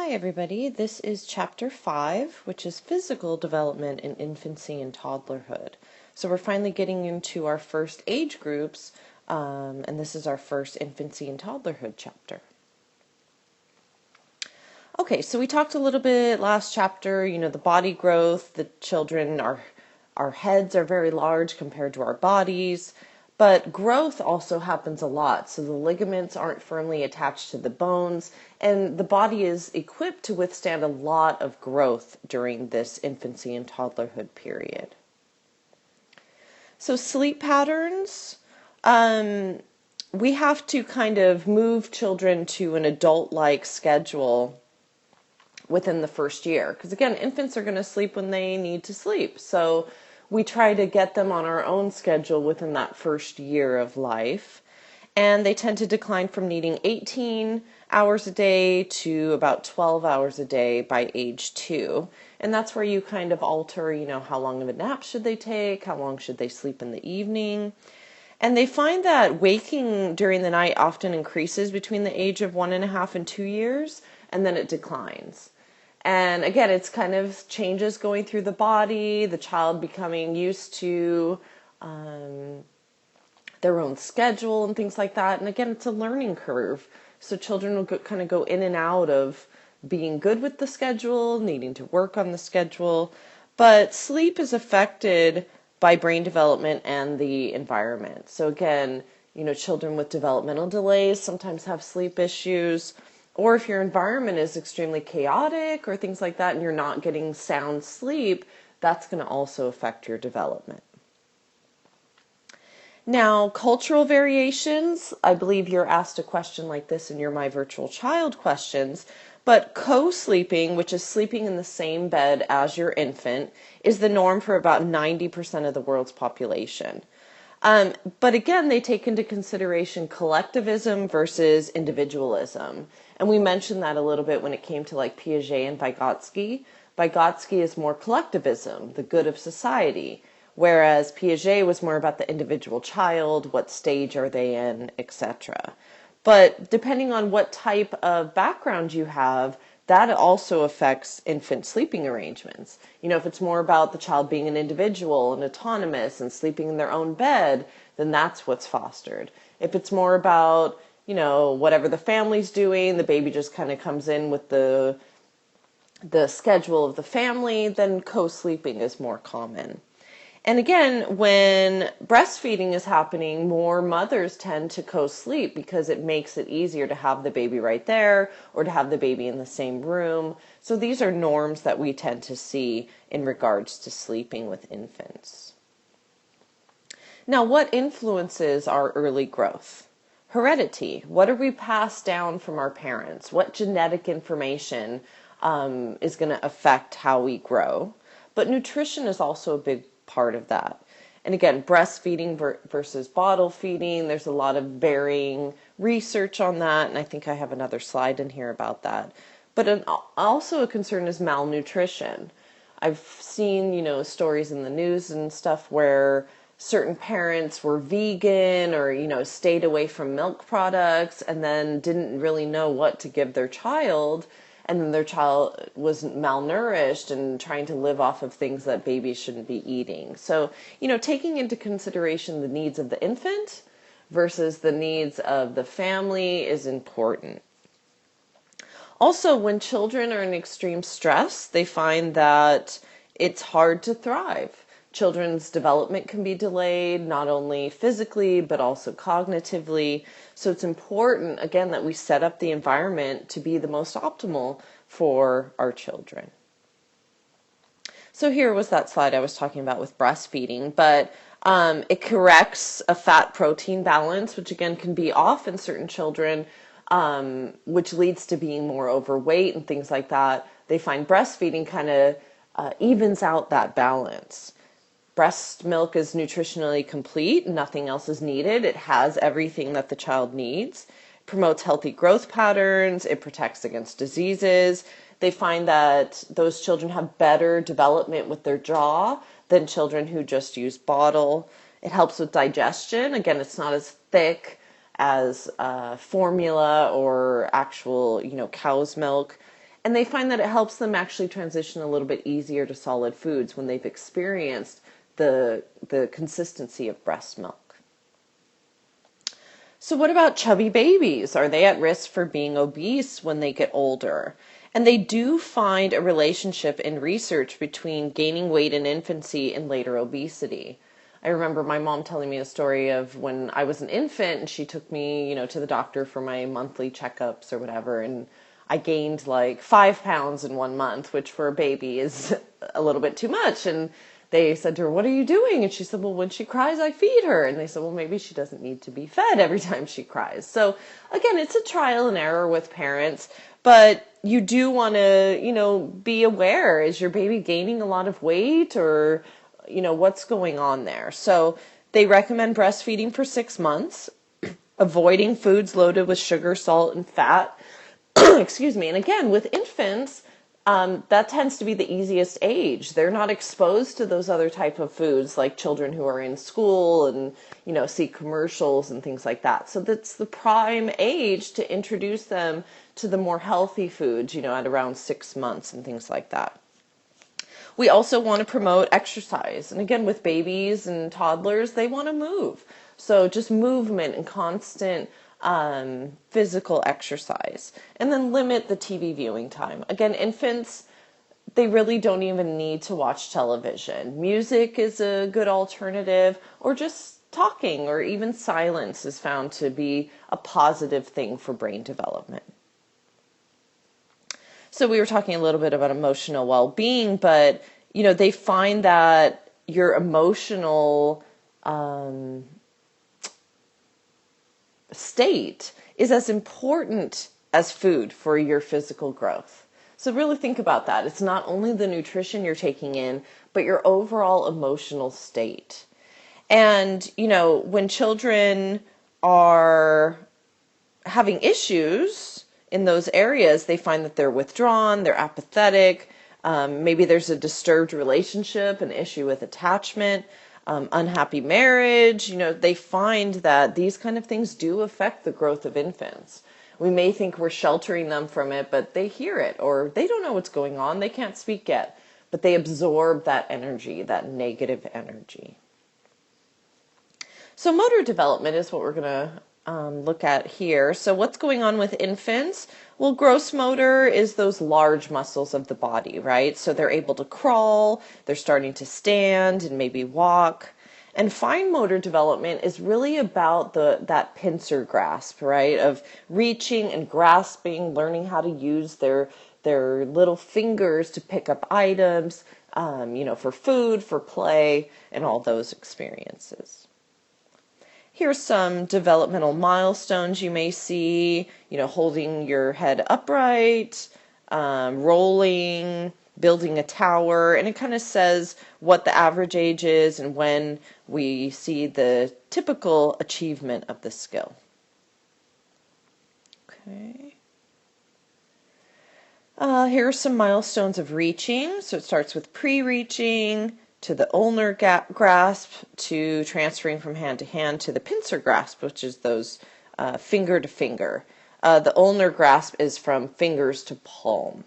Hi everybody, this is chapter 5, which is physical development in infancy and toddlerhood. So we're finally getting into our first age groups, and this is our first infancy and toddlerhood chapter. Okay, so we talked a little bit last chapter, the body growth, the children, our heads are very large compared to our bodies. But growth also happens a lot, so the ligaments aren't firmly attached to the bones, and the body is equipped to withstand a lot of growth during this infancy and toddlerhood period. So sleep patterns, we have to kind of move children to an adult-like schedule within the first year, because again, infants are going to sleep when they need to sleep, so we try to get them on our own schedule within that first year of life. And they tend to decline from needing 18 hours a day to about 12 hours a day by age 2. And that's where you kind of alter, how long of a nap should they take? How long should they sleep in the evening? And they find that waking during the night often increases between the age of 1.5 and 2 years, and then it declines. And again, it's kind of changes going through the body, the child becoming used to their own schedule and things like that. And again, it's a learning curve. So children will kind of go in and out of being good with the schedule, needing to work on the schedule. But sleep is affected by brain development and the environment. So again, children with developmental delays sometimes have sleep issues. Or if your environment is extremely chaotic or things like that and you're not getting sound sleep, that's going to also affect your development. Now, cultural variations, I believe you're asked a question like this in your My Virtual Child questions, but co-sleeping, which is sleeping in the same bed as your infant, is the norm for about 90% of the world's population. But again, they take into consideration collectivism versus individualism. And we mentioned that a little bit when it came to like Piaget and Vygotsky. Vygotsky is more collectivism, the good of society, whereas Piaget was more about the individual child, what stage are they in, etc. But depending on what type of background you have, that also affects infant sleeping arrangements. If it's more about the child being an individual and autonomous and sleeping in their own bed, then that's what's fostered. If it's more about, whatever the family's doing, the baby just kind of comes in with the schedule of the family, then co-sleeping is more common. And again, when breastfeeding is happening, more mothers tend to co-sleep because it makes it easier to have the baby right there or to have the baby in the same room. So these are norms that we tend to see in regards to sleeping with infants. Now, what influences our early growth? Heredity. What are we passed down from our parents? What genetic information is going to affect how we grow? But nutrition is also a big part of that. And again, breastfeeding versus bottle feeding, there's a lot of varying research on that, and I think I have another slide in here about that. But also a concern is malnutrition. I've seen, stories in the news and stuff where certain parents were vegan or, stayed away from milk products and then didn't really know what to give their child. And then their child was malnourished and trying to live off of things that babies shouldn't be eating. So, taking into consideration the needs of the infant versus the needs of the family is important. Also, when children are in extreme stress, they find that it's hard to thrive. Children's development can be delayed, not only physically, but also cognitively. So it's important, again, that we set up the environment to be the most optimal for our children. So here was that slide I was talking about with breastfeeding, but it corrects a fat-protein balance, which again can be off in certain children, which leads to being more overweight and things like that. They find breastfeeding kind of evens out that balance. Breast milk is nutritionally complete. Nothing else is needed. It has everything that the child needs. It promotes healthy growth patterns. It protects against diseases. They find that those children have better development with their jaw than children who just use bottle. It helps with digestion. Again, it's not as thick as formula or actual, cow's milk. And they find that it helps them actually transition a little bit easier to solid foods when they've experienced the consistency of breast milk. So what about chubby babies? Are they at risk for being obese when they get older? And they do find a relationship in research between gaining weight in infancy and later obesity. I remember my mom telling me a story of when I was an infant and she took me, to the doctor for my monthly checkups or whatever, and I gained like 5 pounds in 1 month, which for a baby is a little bit too much. And they said to her, "What are you doing?" And she said, "Well, when she cries, I feed her." And they said, "Well, maybe she doesn't need to be fed every time she cries." So again, it's a trial and error with parents, but you do want to, be aware. Is your baby gaining a lot of weight, or, what's going on there? So they recommend breastfeeding for 6 months, avoiding foods loaded with sugar, salt, and fat. Excuse me. And again, with infants, that tends to be the easiest age. They're not exposed to those other type of foods like children who are in school and, see commercials and things like that. So that's the prime age to introduce them to the more healthy foods, at around 6 months and things like that. We also want to promote exercise. And again, with babies and toddlers, they want to move. So just movement and constant physical exercise, and then limit the TV viewing time. Again, infants, they really don't even need to watch television. Music is a good alternative, or just talking or even silence is found to be a positive thing for brain development. So we were talking a little bit about emotional well-being, but they find that your emotional state is as important as food for your physical growth. So really think about that. It's not only the nutrition you're taking in, but your overall emotional state. And, when children are having issues in those areas, they find that they're withdrawn, they're apathetic, maybe there's a disturbed relationship, an issue with attachment, unhappy marriage. They find that these kind of things do affect the growth of infants. We may think we're sheltering them from it, but they hear it, or they don't know what's going on. They can't speak yet, but they absorb that energy, that negative energy. So motor development is what we're going to look at here. So what's going on with infants? Well, gross motor is those large muscles of the body, right? So they're able to crawl, they're starting to stand and maybe walk. And fine motor development is really about that pincer grasp, right? Of reaching and grasping, learning how to use their little fingers to pick up items, for food, for play, and all those experiences. Here's some developmental milestones you may see, holding your head upright, rolling, building a tower, and it kind of says what the average age is and when we see the typical achievement of the skill. Okay. Here are some milestones of reaching. So it starts with pre-reaching, to the ulnar grasp, to transferring from hand to hand to the pincer grasp, which is those finger to finger. The ulnar grasp is from fingers to palm.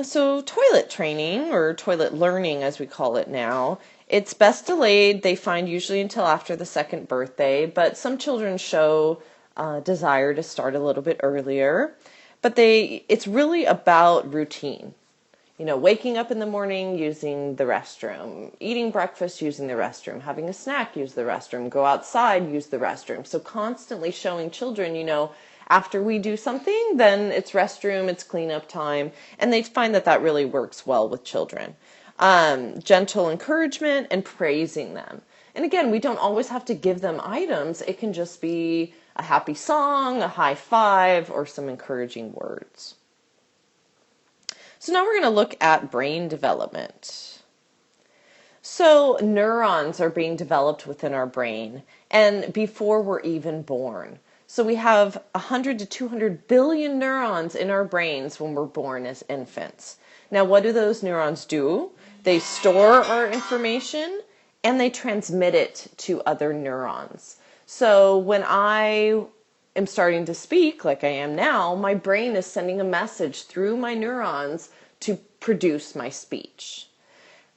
So toilet training, or toilet learning as we call it now, it's best delayed, they find, usually until after the 2nd birthday, but some children show desire to start a little bit earlier. But it's really about routine. Waking up in the morning, using the restroom, eating breakfast, using the restroom, having a snack, use the restroom, go outside, use the restroom. So constantly showing children, after we do something, then it's restroom, it's cleanup time, and they find that really works well with children. Gentle encouragement and praising them. And again, we don't always have to give them items. It can just be a happy song, a high five, or some encouraging words. So now we're going to look at brain development. So neurons are being developed within our brain, and before we're even born. So we have 100 to 200 billion neurons in our brains when we're born as infants. Now, what do those neurons do? They store our information and they transmit it to other neurons. So when I am starting to speak like I am now, my brain is sending a message through my neurons to produce my speech.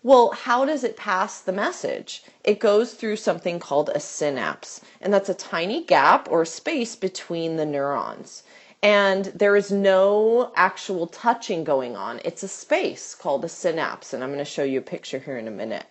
Well, how does it pass the message? It goes through something called a synapse, and that's a tiny gap or space between the neurons. And there is no actual touching going on. It's a space called a synapse, and I'm going to show you a picture here in a minute.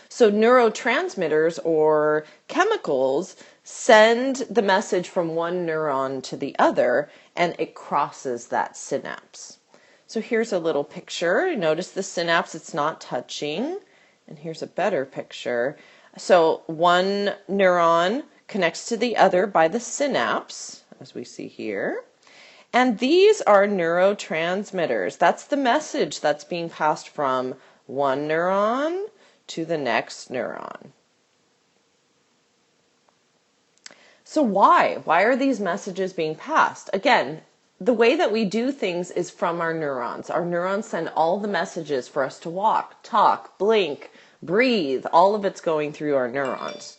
So neurotransmitters or chemicals send the message from one neuron to the other, and it crosses that synapse. So here's a little picture. Notice the synapse, it's not touching. And here's a better picture. So one neuron connects to the other by the synapse, as we see here. And these are neurotransmitters. That's the message that's being passed from one neuron to the next neuron. So why? Why are these messages being passed? Again, the way that we do things is from our neurons. Our neurons send all the messages for us to walk, talk, blink, breathe. All of it's going through our neurons.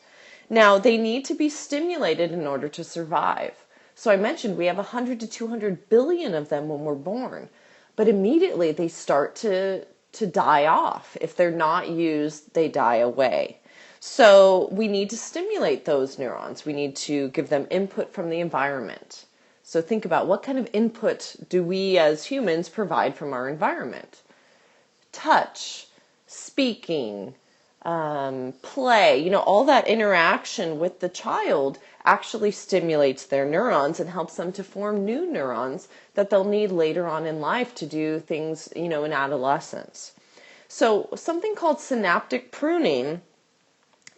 Now, they need to be stimulated in order to survive. So I mentioned we have 100 to 200 billion of them when we're born. But immediately they start to die off. If they're not used, they die away. So we need to stimulate those neurons. We need to give them input from the environment. So think about what kind of input do we as humans provide from our environment? Touch, speaking, play, all that interaction with the child actually stimulates their neurons and helps them to form new neurons that they'll need later on in life to do things, in adolescence. So something called synaptic pruning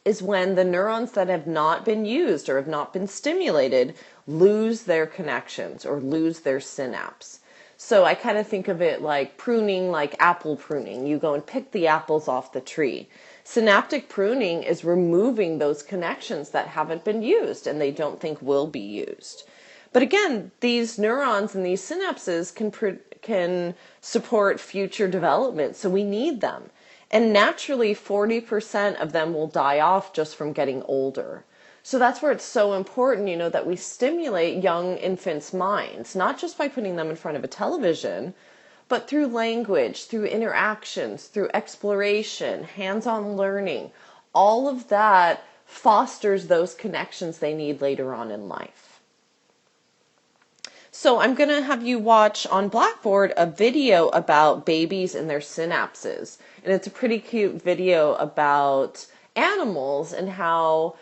is when the neurons that have not been used or have not been stimulated lose their connections or lose their synapse. So I kind of think of it like pruning, like apple pruning. You go and pick the apples off the tree. Synaptic pruning is removing those connections that haven't been used and they don't think will be used. But again, these neurons and these synapses can support future development, so we need them. And naturally, 40% of them will die off just from getting older. So that's where it's so important, that we stimulate young infants' minds, not just by putting them in front of a television, but through language, through interactions, through exploration, hands-on learning. All of that fosters those connections they need later on in life. So I'm going to have you watch on Blackboard a video about babies and their synapses. And it's a pretty cute video about animals and how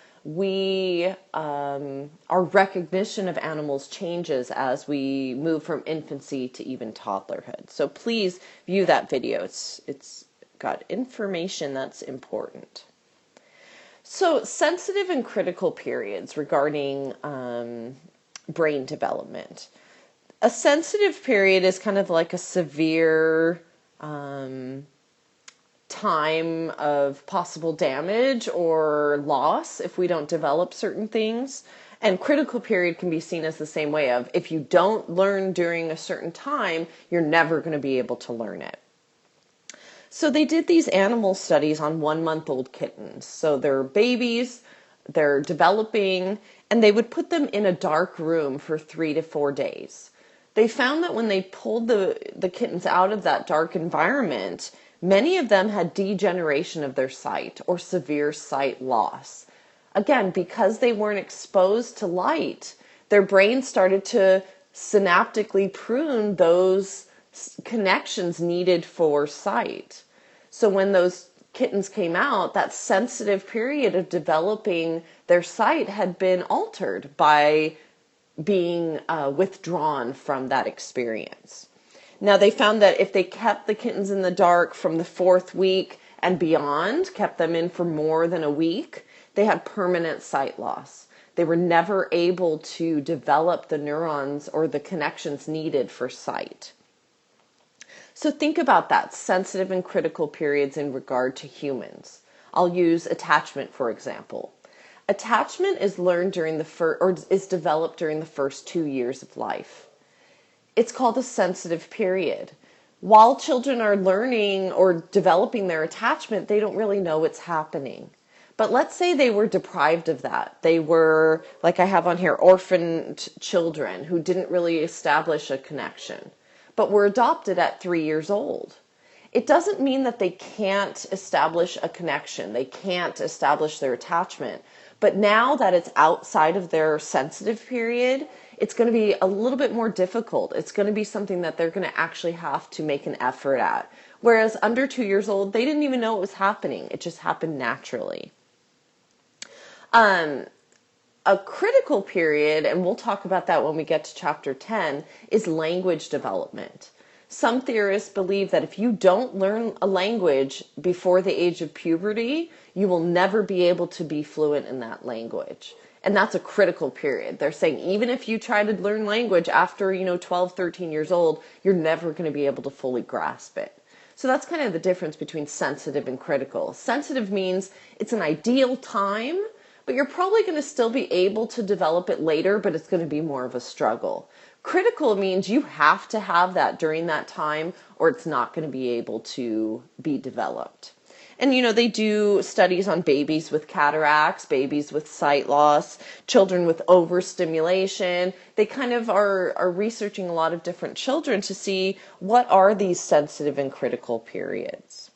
our recognition of animals changes as we move from infancy to even toddlerhood. So please view that video. It's got information that's important. So sensitive and critical periods regarding brain development. A sensitive period is kind of like a severe time of possible damage or loss if we don't develop certain things. And critical period can be seen as the same way of if you don't learn during a certain time, you're never going to be able to learn it. So they did these animal studies on 1-month-old kittens. So they're babies, they're developing, and they would put them in a dark room for 3 to 4 days. They found that when they pulled the kittens out of that dark environment, many of them had degeneration of their sight or severe sight loss. Again, because they weren't exposed to light, their brain started to synaptically prune those connections needed for sight. So when those kittens came out, that sensitive period of developing their sight had been altered by being withdrawn from that experience. Now they found that if they kept the kittens in the dark from the 4th week and beyond, kept them in for more than a week, they had permanent sight loss. They were never able to develop the neurons or the connections needed for sight. So think about that, sensitive and critical periods in regard to humans. I'll use attachment, for example. Attachment is learned during is developed during the first 2 years of life. It's called a sensitive period. While children are learning or developing their attachment, they don't really know what's happening. But let's say they were deprived of that. They were, like I have on here, orphaned children who didn't really establish a connection, but were adopted at 3 years old. It doesn't mean that they can't establish a connection. They can't establish their attachment. But now that it's outside of their sensitive period, it's going to be a little bit more difficult. It's going to be something that they're going to actually have to make an effort at. Whereas under 2 years old, they didn't even know it was happening. It just happened naturally. A critical period, and we'll talk about that when we get to chapter 10, is language development. Some theorists believe that if you don't learn a language before the age of puberty, you will never be able to be fluent in that language. And that's a critical period. They're saying even if you try to learn language after, 12, 13 years old, you're never going to be able to fully grasp it. So that's kind of the difference between sensitive and critical. Sensitive means it's an ideal time, but you're probably going to still be able to develop it later, but it's going to be more of a struggle. Critical means you have to have that during that time, or it's not going to be able to be developed. And, they do studies on babies with cataracts, babies with sight loss, children with overstimulation. They kind of are researching a lot of different children to see what are these sensitive and critical periods.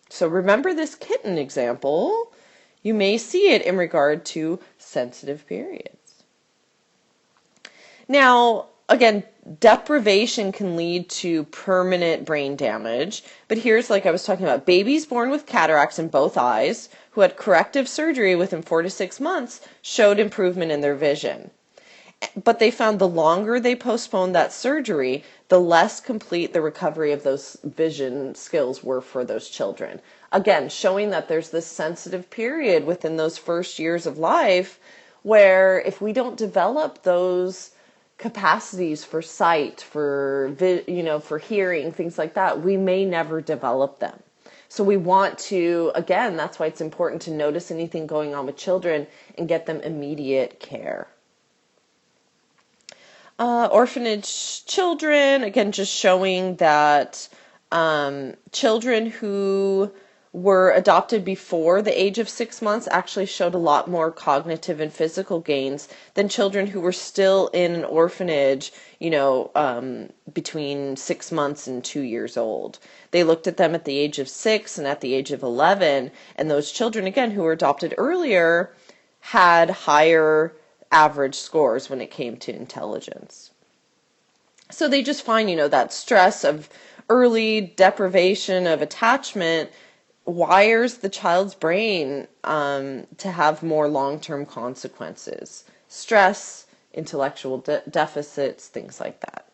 So remember this kitten example. You may see it in regard to sensitive periods. Now, again, deprivation can lead to permanent brain damage. But here's, like I was talking about, babies born with cataracts in both eyes who had corrective surgery within 4 to 6 months showed improvement in their vision. But they found the longer they postponed that surgery, the less complete the recovery of those vision skills were for those children. Again, showing that there's this sensitive period within those first years of life where if we don't develop those capacities for sight, for hearing, things like that, we may never develop them. So we want to, again, that's why it's important to notice anything going on with children and get them immediate care. Orphanage children, again, just showing that children who were adopted before the age of 6 months actually showed a lot more cognitive and physical gains than children who were still in an orphanage, between 6 months and 2 years old. They looked at them at the age of 6 and at the age of 11, and those children, again, who were adopted earlier, had higher average scores when it came to intelligence. So they just find, that stress of early deprivation of attachment wires the child's brain to have more long-term consequences. Stress, intellectual deficits, things like that.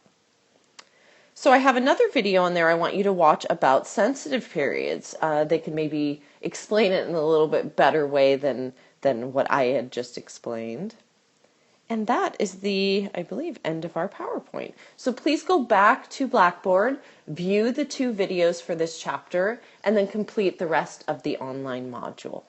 So I have another video on there I want you to watch about sensitive periods. They can maybe explain it in a little bit better way than what I had just explained. And that is the, I believe, end of our PowerPoint. So please go back to Blackboard, view the 2 videos for this chapter, and then complete the rest of the online module.